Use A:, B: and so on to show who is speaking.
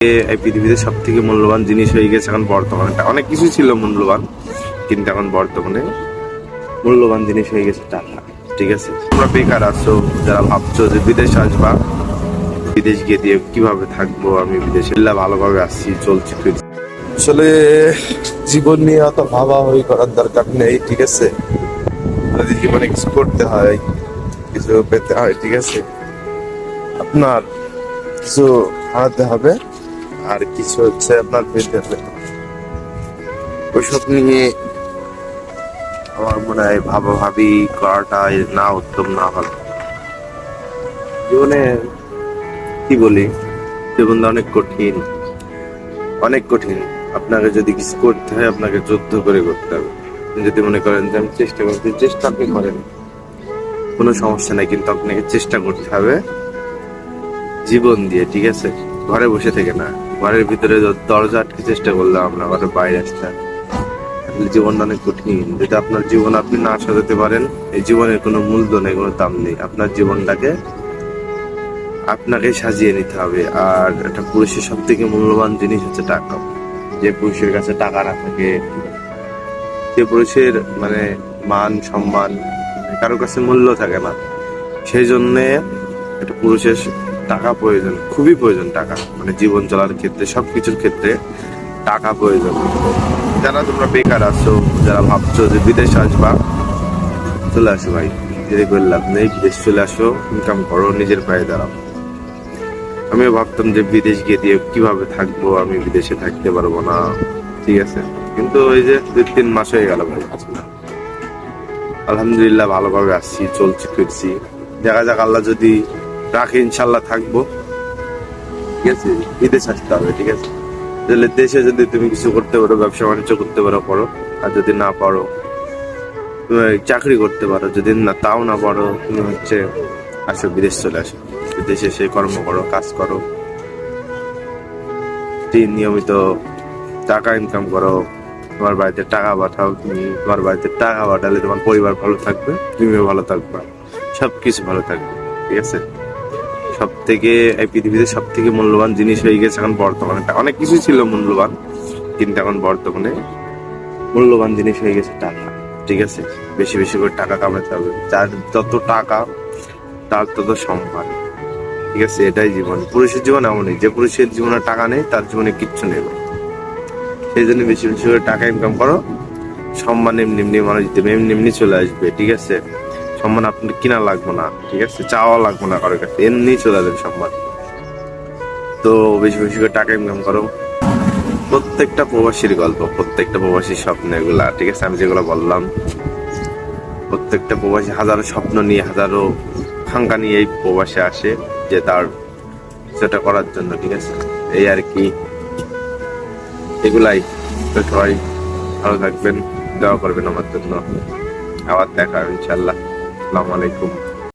A: এই পৃথিবীতে সব থেকে মূল্যবান জিনিস হয়ে গেছে এখন বর্তমানে। অনেক কিছু ছিল মূল্যবান, কিন্তু এখন বর্তমানে মূল্যবান জিনিস হয়ে গেছে টাকা। ঠিক আছে, তোমরা বেকার আছো যারা ভাবছো যে বিদেশ আসবা, বিদেশ গিয়ে দিয়ে কিভাবে থাকবো, আমি বিদেশে ভালোভাবে আসছি, চলছি ফিরছি।
B: আসলে জীবন নিয়ে অত ভাবা হই করার দরকার নেই। ঠিক আছে, যদি জীবনে কিছু করতে হয়, কিছু পেতে হয়, ঠিক আছে, আপনার কিছু হারাতে হবে আর কিছু হচ্ছে আপনার পেতে হবে। ওইসব নিয়ে আমার মনে হয় ভাবাভাবি করাটা না উত্তম, না ভালো।
A: জীবনে কি বলি, জীবনটা অনেক কঠিন, অনেক কঠিন। আপনাকে যদি কিছু করতে হয়, আপনাকে যুদ্ধ করে করতে হবে। আপনি যদি মনে করেন যে আমি চেষ্টা করছি, চেষ্টা আপনি করেন, কোনো সমস্যা নাই, কিন্তু আপনাকে চেষ্টা করতে হবে জীবন দিয়ে। ঠিক আছে, ঘরে বসে থেকে না। ঘরের ভিতরে দরজা আটকে চেষ্টা করলাম আমরা, ঘরের বাইরে আসতে আসলে জীবনটা অনেক কঠিন। যদি আপনার জীবন আপনি না সাজাতে পারেন, এই জীবনের কোনো মূল্য নেই, কোনো দাম নেই। আপনার জীবনটাকে আপনাকে সাজিয়ে নিতে হবে। আর একটা পুরুষের সব থেকে মূল্যবান জিনিস হচ্ছে টাকা। যে পুরুষের কাছে টাকা না থাকে, যে পুরুষের মানে মান সম্মান কারোর কাছে মূল্য থাকে না, সেই জন্যে একটা পুরুষের টাকা প্রয়োজন, খুবই প্রয়োজন টাকা। মানে জীবন চলার ক্ষেত্রে, সবকিছুর ক্ষেত্রে টাকা প্রয়োজন। যারা তোমরা বেকার আছো, যারা ভাবছো যে বিদেশ আসবা, চলে আসো ভাই, দেরি করে লাভ নেই। বিদেশ চলে আসো, ইনকাম করো, নিজের পায়ে দাঁড়াও। আমিও ভাবতাম যে বিদেশ গিয়ে দিয়ে কিভাবে থাকবো, আমি বিদেশে থাকতে পারবো না, ঠিক আছে, কিন্তু ওই যে 2-3 মাস হয়ে গেল ভাই, আলহামদুলিল্লাহ ভালোভাবে আসছি, চলছি ফিরছি। দেখা যাক, আল্লাহ যদি রাখে ইনশাল্লাহ থাকবো। ঠিক আছে, বিদেশ আসতে হবে। ঠিক আছে, তাহলে দেশে যদি তুমি কিছু করতে পারো, ব্যবসা বাণিজ্য করতে পারো, করো। আর যদি না পারো, তুমি চাকরি করতে পারো। যদি না তাও না পারো, তুমি হচ্ছে আসো, বিদেশ চলে আসো। বিদেশে এসে কর্ম করো, কাজ করো, নিয়মিত টাকা ইনকাম করো, তোমার বাড়িতে টাকা পাঠাও। তুমি তোমার বাড়িতে টাকা পাঠালে তোমার পরিবার ভালো থাকবে, তুমিও ভালো থাকবে, সবকিছু ভালো থাকবে। ঠিক আছে, সব থেকে এই পৃথিবীতে সব থেকে মূল্যবান জিনিস হয়ে গেছে এখন বর্তমানে। অনেক কিছু ছিল মূল্যবান, কিন্তু এখন বর্তমানে মূল্যবান জিনিস হয়ে গেছে টাকা। ঠিক আছে, বেশি বেশি করে টাকা কামাতে হবে। যার যত টাকা, তার তত সম্মান। ঠিক আছে, এটাই জীবন। পুরুষের জীবন এমনই, যে পুরুষের জীবনে টাকা নেই, তার জীবনে কিচ্ছু নেই। সেই জন্য বেশি বেশি করে টাকা ইনকাম করো। সম্মান এমনি এমনি মানুষ দিতে, এমনি এমনি চলে আসবে। ঠিক আছে, সম্মান আপনার কিনা লাগবে না, ঠিক আছে, চাওয়া লাগবে না কারোর কাছে, এমনি চলে আসবে সম্মান। তো বেশি বেশি করে টাকা ইনকাম করো। প্রত্যেকটা প্রবাসীর গল্প, প্রত্যেকটা প্রবাসীর স্বপ্ন এগুলা। ঠিক আছে, আমি যেগুলো বললাম, প্রত্যেকটা প্রবাসী হাজারো স্বপ্ন নিয়ে, হাজারো আকাঙ্ক্ষা নিয়ে এই প্রবাসে আসে, যে তার সেটা করার জন্য। ঠিক আছে, এই আর কি, এগুলাই। তো সবাই ভালো থাকবেন, দোয়া করবেন আমার জন্য। আবার দেখা হবে ইনশাল্লাহ। আসসালামু আলাইকুম।